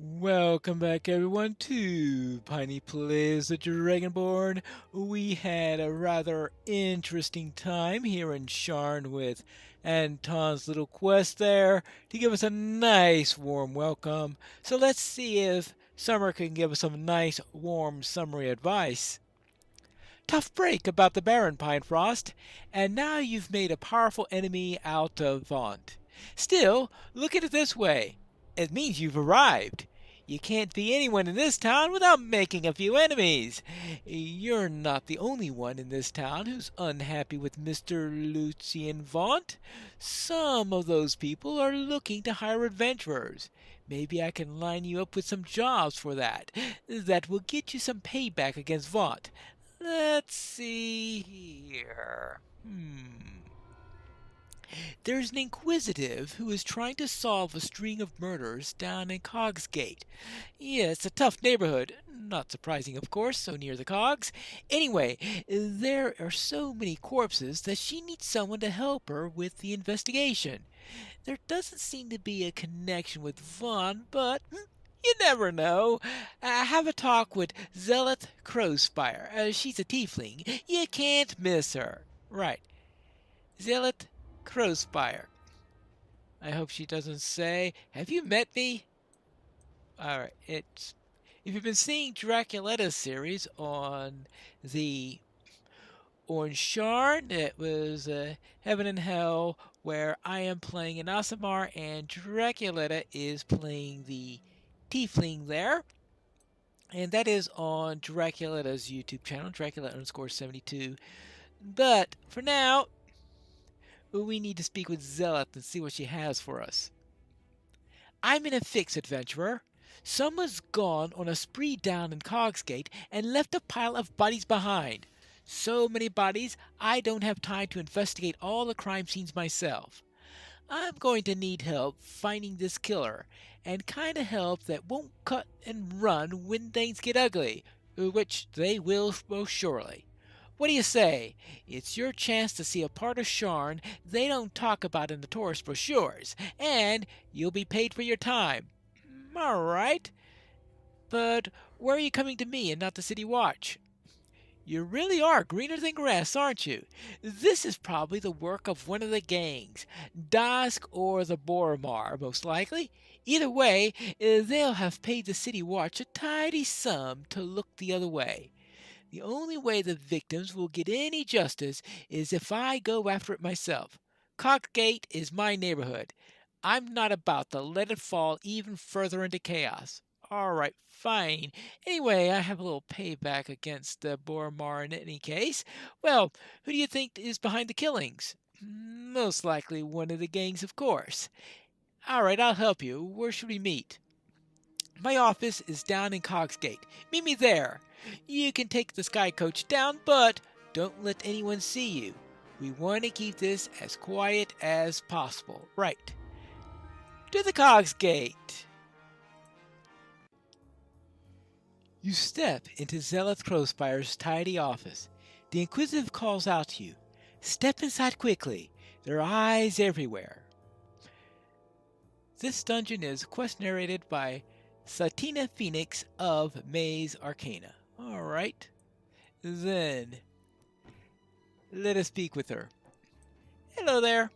Welcome back everyone to Piney Plays the Dragonborn. We had a rather interesting time here in Sharn with Anton's little quest there to give us a nice warm welcome. So let's see if Summer can give us some nice warm summary advice. Tough break about the Baron Pinefrost, and now you've made a powerful enemy out of Vaunt. Still, look at it this way. It means you've arrived. You can't be anyone in this town without making a few enemies. You're not the only one in this town who's unhappy with Mr. Lucian Vaunt. Some of those people are looking to hire adventurers. Maybe I can line you up with some jobs for that. That will get you some payback against Vaunt. Let's see here. There's an inquisitive who is trying to solve a string of murders down in Cogs Gate. Yeah, it's a tough neighborhood. Not surprising, of course, so near the Cogs. Anyway, there are so many corpses that she needs someone to help her with the investigation. There doesn't seem to be a connection with Vaughn, but you never know. Have a talk with Zealot Crowspire. She's a tiefling. You can't miss her. Right. Zealot Crowspire. I hope she doesn't say, "Have you met me?" Alright, it's... If you've been seeing Draculetta's series the on Sharn, it was Heaven and Hell, where I am playing an Asimar and Draculetta is playing the Tiefling there. And that is on Draculetta's YouTube channel, Dracula_72. But for now, we need to speak with Zealot and see what she has for us. I'm in a fix, adventurer. Someone's gone on a spree down in Cogsgate and left a pile of bodies behind. So many bodies, I don't have time to investigate all the crime scenes myself. I'm going to need help finding this killer, and kind of help that won't cut and run when things get ugly, which they will most surely. What do you say? It's your chance to see a part of Sharn they don't talk about in the tourist brochures, and you'll be paid for your time. All right. But where are you coming to me and not the City Watch? You really are greener than grass, aren't you? This is probably the work of one of the gangs, Dask or the Boromar, most likely. Either way, they'll have paid the City Watch a tidy sum to look the other way. The only way the victims will get any justice is if I go after it myself. Cockgate is my neighborhood. I'm not about to let it fall even further into chaos. All right, fine. Anyway, I have a little payback against Boromar in any case. Well, who do you think is behind the killings? Most likely one of the gangs, of course. All right, I'll help you. Where should we meet? My office is down in Cogsgate. Meet me there. You can take the sky coach down, but don't let anyone see you. We want to keep this as quiet as possible. Right. To the Cogsgate. You step into Zealot Crowspire's tidy office. The Inquisitive calls out to you. Step inside quickly. There are eyes everywhere. This dungeon is quest narrated by Satina Phoenix of Maze Arcana. Alright. Then, let us speak with her. Hello there.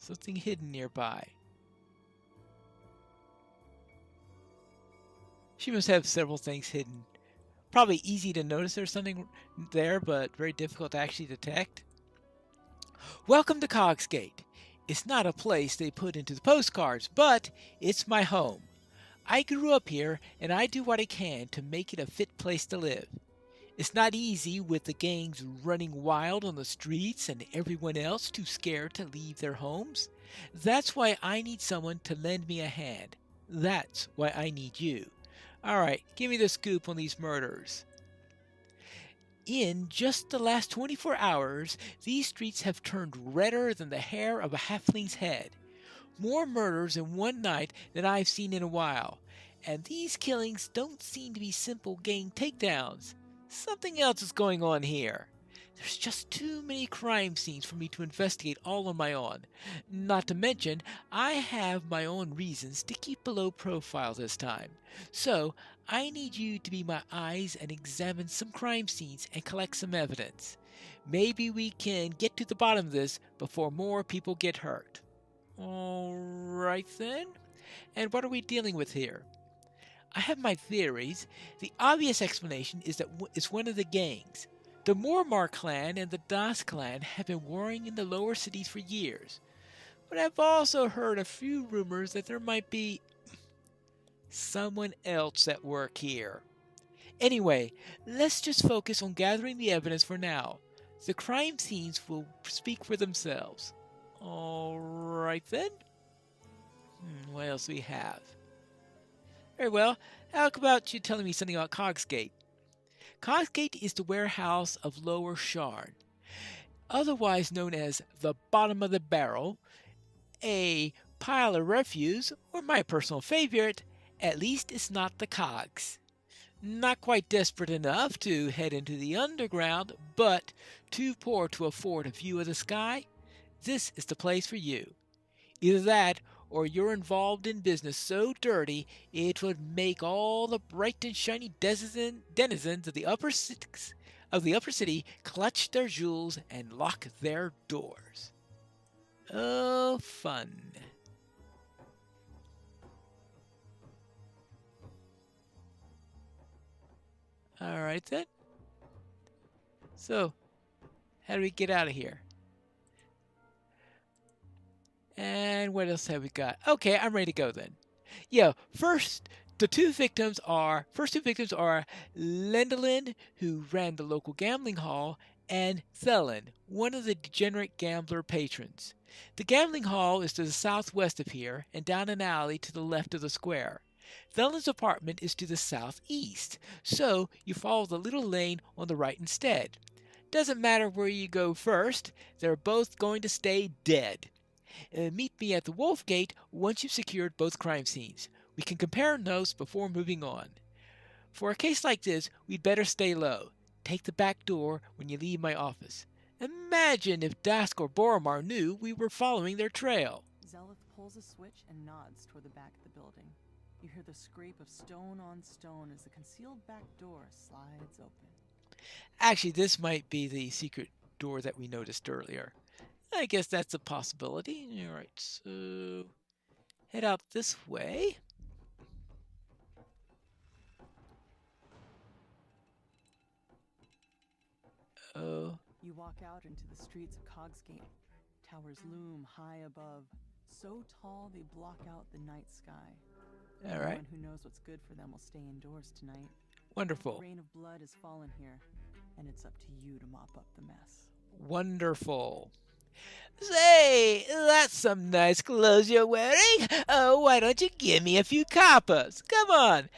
Something hidden nearby. She must have several things hidden. Probably easy to notice there's something there, but very difficult to actually detect. Welcome to Cogsgate. It's not a place they put into the postcards, but it's my home. I grew up here, and I do what I can to make it a fit place to live. It's not easy with the gangs running wild on the streets and everyone else too scared to leave their homes. That's why I need someone to lend me a hand. That's why I need you. Alright, give me the scoop on these murders. In just the last 24 hours, these streets have turned redder than the hair of a halfling's head. More murders in one night than I've seen in a while. And these killings don't seem to be simple gang takedowns. Something else is going on here. There's just too many crime scenes for me to investigate all on my own. Not to mention, I have my own reasons to keep a low profile this time. So, I need you to be my eyes and examine some crime scenes and collect some evidence. Maybe we can get to the bottom of this before more people get hurt. Alright then. And what are we dealing with here? I have my theories. The obvious explanation is that it's one of the gangs. The Mormar clan and the Das clan have been warring in the lower cities for years. But I've also heard a few rumors that there might be someone else at work here. Anyway, let's just focus on gathering the evidence for now. The crime scenes will speak for themselves. Alright then. What else do we have? Very well. How about you telling me something about Cogsgate? Cogsgate is the warehouse of Lower Sharn, otherwise known as the bottom of the barrel, a pile of refuse, or my personal favorite, at least it's not the Cogs. Not quite desperate enough to head into the underground, but too poor to afford a view of the sky? This is the place for you. Either that, or you're involved in business so dirty it would make all the bright and shiny denizens of the upper city clutch their jewels and lock their doors. Oh, fun. Alright then. So, how do we get out of here? And what else have we got? Okay, I'm ready to go then. Yeah, first two victims are Lendalin, who ran the local gambling hall, and Thelen, one of the degenerate gambler patrons. The gambling hall is to the southwest of here and down an alley to the left of the square. Thelen's apartment is to the southeast, so you follow the little lane on the right instead. Doesn't matter where you go first, they're both going to stay dead. Meet me at the Wolf Gate once you've secured both crime scenes. We can compare notes before moving on. For a case like this, we'd better stay low. Take the back door when you leave my office. Imagine if Dask or Boromar knew we were following their trail. Zelith pulls a switch and nods toward the back of the building. You hear the scrape of stone on stone as the concealed back door slides open. Actually, this might be the secret door that we noticed earlier. I guess that's a possibility. Alright, so head out this way. You walk out into the streets of Cogsgate. Towers loom high above, so tall they block out the night sky. Alright. Anyone who knows what's good for them will stay indoors tonight. Wonderful. The rain of blood has fallen here, and it's up to you to mop up the mess. Wonderful. Say, that's some nice clothes you're wearing. Oh, why don't you give me a few coppers? Come on.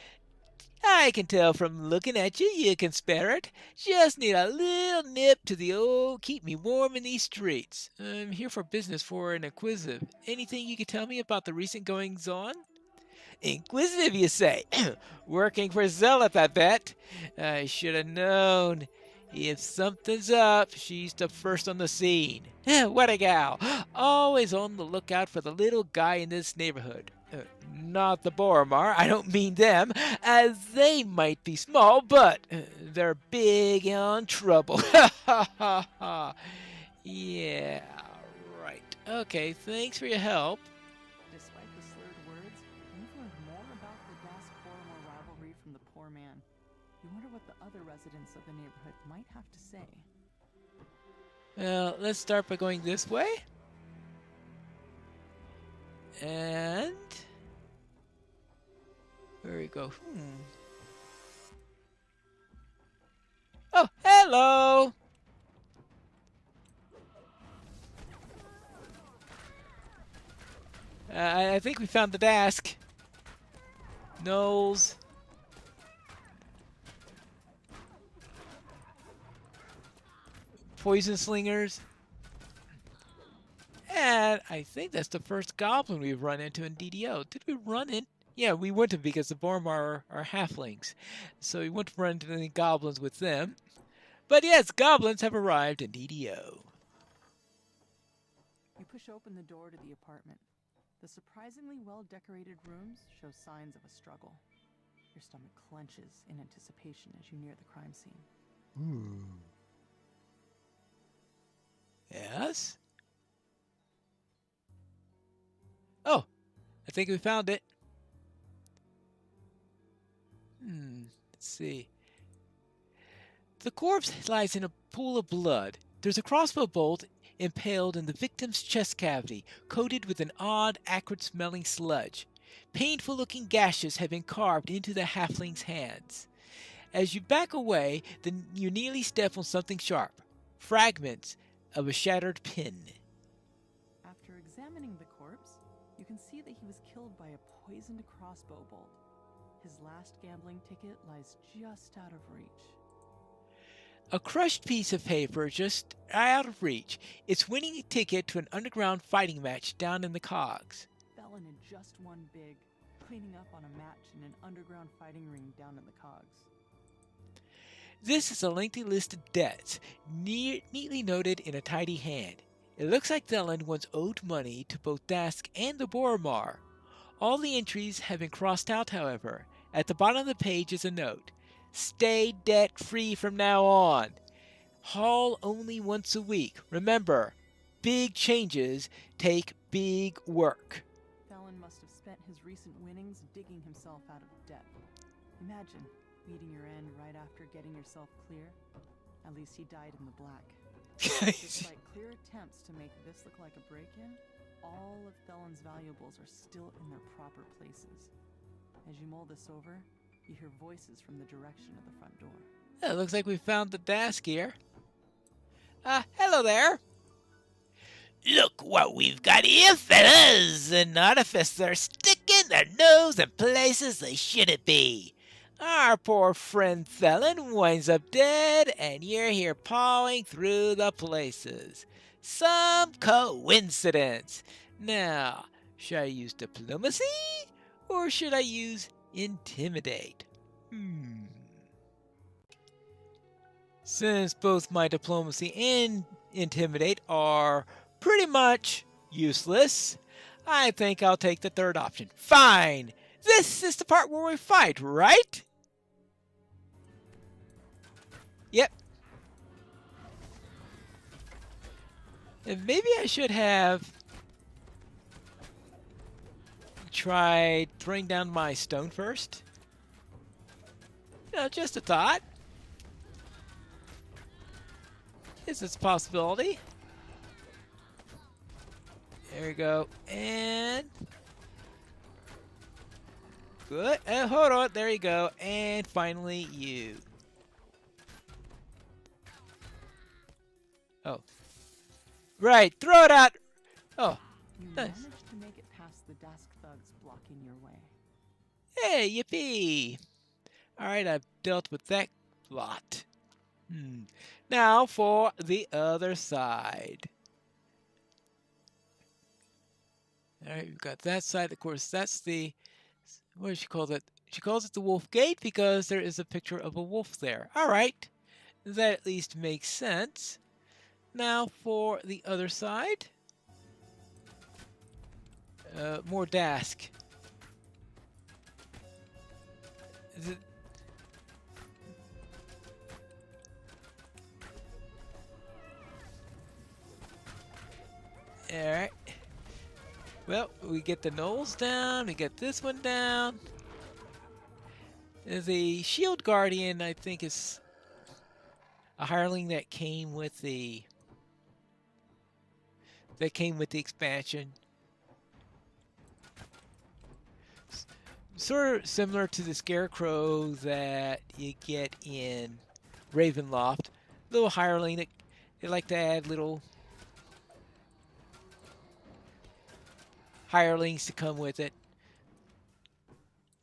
I can tell from looking at you, you can spare it. Just need a little nip to the old keep me warm in these streets. I'm here for business for an inquisitive. Anything you can tell me about the recent goings-on? Inquisitive, you say? Working for Zelith, I bet. I should have known. If something's up, she's the first on the scene. What a gal! Always on the lookout for the little guy in this neighborhood. Not the Boromar, I don't mean them, as they might be small, but they're big on trouble. Ha ha ha ha. Yeah, right. Okay, thanks for your help. Despite the slurred words, you've learned more about the Dask-Boromar rivalry from the poor man. You wonder what the other residents of the neighborhood might have to say. Well, let's start by going this way. And where we go? Oh, hello! I think we found the desk. Knowles. Poison slingers. And I think that's the first goblin we've run into in DDO. Did we run in? Yeah, we wouldn't have because the Boromar are halflings. So we wouldn't run into any goblins with them. But yes, goblins have arrived in DDO. You push open the door to the apartment. The surprisingly well-decorated rooms show signs of a struggle. Your stomach clenches in anticipation as you near the crime scene. Ooh. Yes? Oh, I think we found it. Let's see. The corpse lies in a pool of blood. There's a crossbow bolt impaled in the victim's chest cavity, coated with an odd, acrid-smelling sludge. Painful-looking gashes have been carved into the halfling's hands. As you back away, you nearly step on something sharp. Fragments of a shattered pin. After examining the corpse, you can see that he was killed by a poisoned crossbow bolt. His last gambling ticket lies just out of reach. A crushed piece of paper just out of reach. It's winning a ticket to an underground fighting match down in the Cogs. Felon had just won big, cleaning up on a match in an underground fighting ring down in the Cogs. This is a lengthy list of debts, neatly noted in a tidy hand. It looks like Thelen once owed money to both Dask and the Boromar. All the entries have been crossed out, however. At the bottom of the page is a note. Stay debt-free from now on. Haul only once a week. Remember, big changes take big work. Felon must have spent his recent winnings digging himself out of debt. Imagine meeting your end right after getting yourself clear. At least he died in the black. Despite clear attempts to make this look like a break-in, all of Thelen's valuables are still in their proper places. As you mull this over, you hear voices from the direction of the front door. It looks like we found the Dask here. Hello there. Look what we've got here, fellas. An artificer sticking their nose in places they shouldn't be. Our poor friend Thelen winds up dead, and you're here pawing through the places. Some coincidence. Now, should I use diplomacy, or should I use intimidate? Since both my diplomacy and intimidate are pretty much useless, I think I'll take the third option. Fine! This is the part where we fight, right? Yep. And maybe I should have tried throwing down my stone first. Just a thought. This is a possibility. There we go. And good. Hold on. There you go. And finally, you. Oh. Right. Throw it out. Oh. You Nice. managed to make it past the Dask thugs blocking your way. Hey, yippee. Alright, I've dealt with that lot. Now for the other side. Alright, we've got that side. Of course, that's the... What does she call it? She calls it the Wolf Gate because there is a picture of a wolf there. Alright. That at least makes sense. Now for the other side. More Dask. Alright. Well, we get the gnolls down, we get this one down. The Shield Guardian, I think, is a hireling that came with the expansion. Sort of similar to the Scarecrow that you get in Ravenloft. Little hireling that they like to add little hirelings to come with it.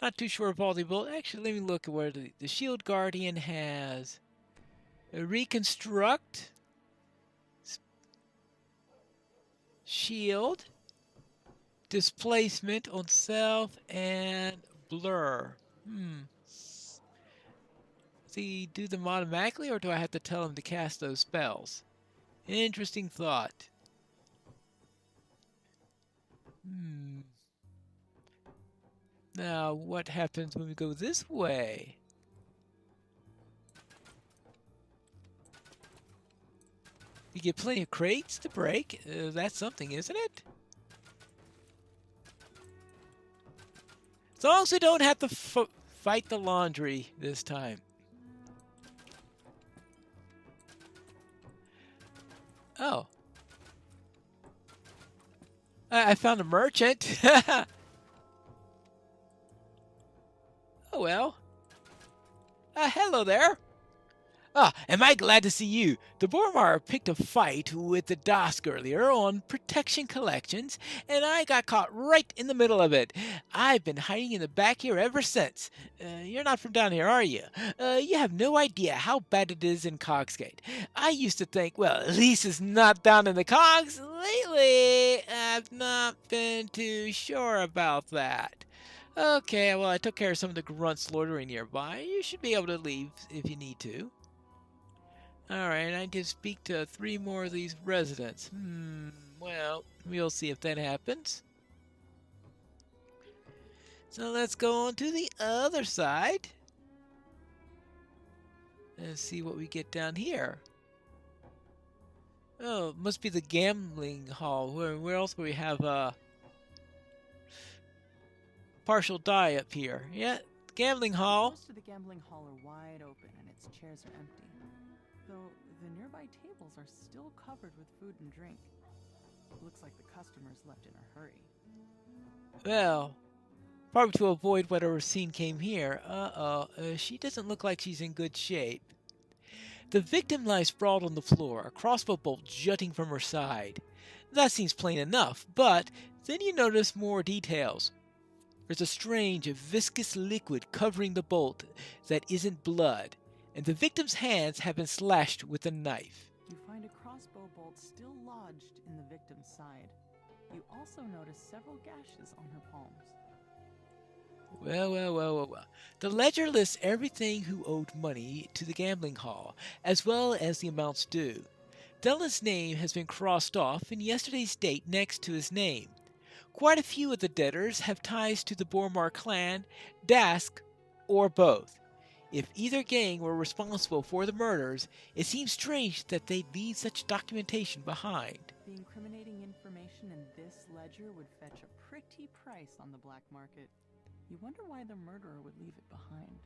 Not too sure of all the ability. Actually, let me look at where the Shield Guardian has a Reconstruct, Shield, Displacement on Self, and Blur. I they do them automatically, or do I have to tell them to cast those spells? Interesting thought. Now, what happens when we go this way? You get plenty of crates to break. That's something, isn't it? As long as we don't have to fight the laundry this time. Oh. I found a merchant. Oh, well. Hello there. Am I glad to see you? The Bormar picked a fight with the Dask earlier on protection collections, and I got caught right in the middle of it. I've been hiding in the back here ever since. You're not from down here, are you? You have no idea how bad it is in Cogsgate. I used to think, well, at least it's not down in the Cogs. Lately, I've not been too sure about that. Okay, well, I took care of some of the grunts loitering nearby. You should be able to leave if you need to. Alright, I need to speak to 3 more of these residents. Well, we'll see if that happens. So let's go on to the other side. And see what we get down here. Oh, it must be the gambling hall. Where else will we have a partial die up here? Yeah, gambling hall. Most of the gambling hall are wide open and its chairs are empty. Though the nearby tables are still covered with food and drink. Looks like the customers left in a hurry. Well, probably to avoid whatever scene came here. She doesn't look like she's in good shape. The victim lies sprawled on the floor, a crossbow bolt jutting from her side. That seems plain enough, but then you notice more details. There's a strange, viscous liquid covering the bolt that isn't blood, and the victim's hands have been slashed with a knife. You find a crossbow bolt still lodged in the victim's side. You also notice several gashes on her palms. Well. The ledger lists everything who owed money to the gambling hall, as well as the amounts due. Dylan's name has been crossed off and yesterday's date next to his name. Quite a few of the debtors have ties to the Bormar clan, Dask, or both. If either gang were responsible for the murders, it seems strange that they'd leave such documentation behind. The incriminating information in this ledger would fetch a pretty price on the black market. You wonder why the murderer would leave it behind.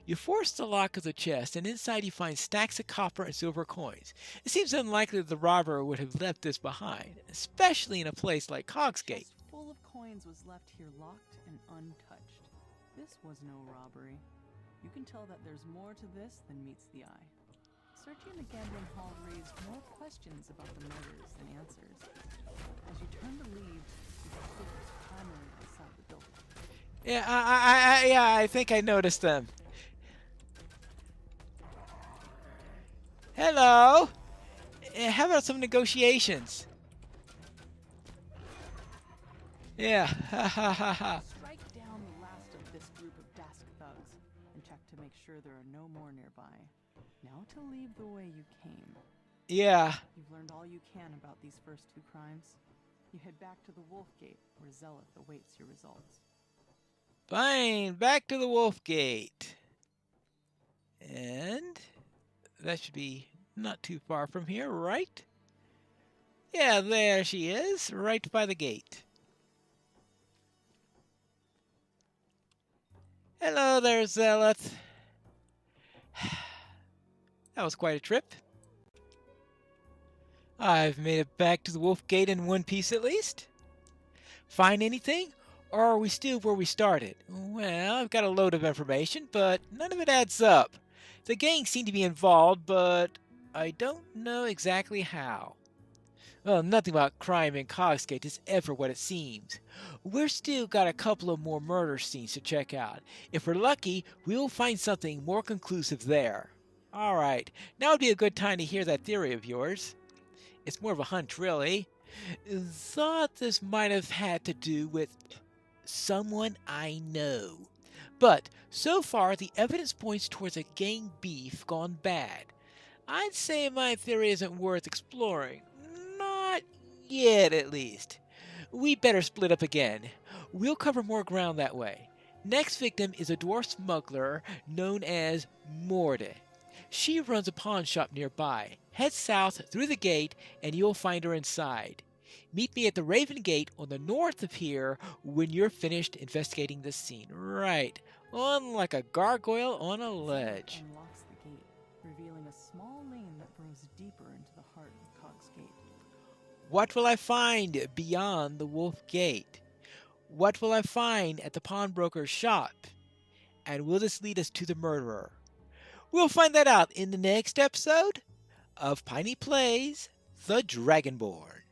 You force the lock of the chest, and inside you find stacks of copper and silver coins. It seems unlikely that the robber would have left this behind, especially in a place like Cogsgate. A chest full of coins was left here locked and untouched. This was no robbery. You can tell that there's more to this than meets the eye. Searching the gambling hall raised more questions about the murders than answers. As you turn to leave, you see figures clamoring outside the building. Yeah, I think I noticed them. Hello! How about some negotiations? Yeah, ha. Strike down the last of this group of Dask thugs and check to make sure there are no more nearby. Now to leave the way you came. Yeah. You've learned all you can about these first 2 crimes. You head back to the Wolf Gate, where Zeleth awaits your results. Fine, back to the Wolf Gate. And that should be not too far from here, right? Yeah, there she is, right by the gate. Hello there, Zeleth. That was quite a trip. I've made it back to the Wolf Gate in one piece at least. Find anything? Or are we still where we started? Well, I've got a load of information, but none of it adds up. The gang seem to be involved, but I don't know exactly how. Well, nothing about crime in Cogsgate is ever what it seems. We're still got a couple of more murder scenes to check out. If we're lucky, we'll find something more conclusive there. Alright, now would be a good time to hear that theory of yours. It's more of a hunch, really. Thought this might have had to do with someone I know. But so far, the evidence points towards a gang beef gone bad. I'd say my theory isn't worth exploring. Not yet, at least. We better split up again. We'll cover more ground that way. Next victim is a dwarf smuggler known as Morde. She runs a pawn shop nearby. Head south through the gate and you'll find her inside. Meet me at the Raven Gate on the north of here when you're finished investigating the scene. Right, on like a gargoyle on a ledge. Unlocks the gate, revealing a small lane that burrows deeper into the heart of Cogs Gate. What will I find beyond the Wolf Gate? What will I find at the pawnbroker's shop? And will this lead us to the murderer? We'll find that out in the next episode of Piney Plays The Dragonborn.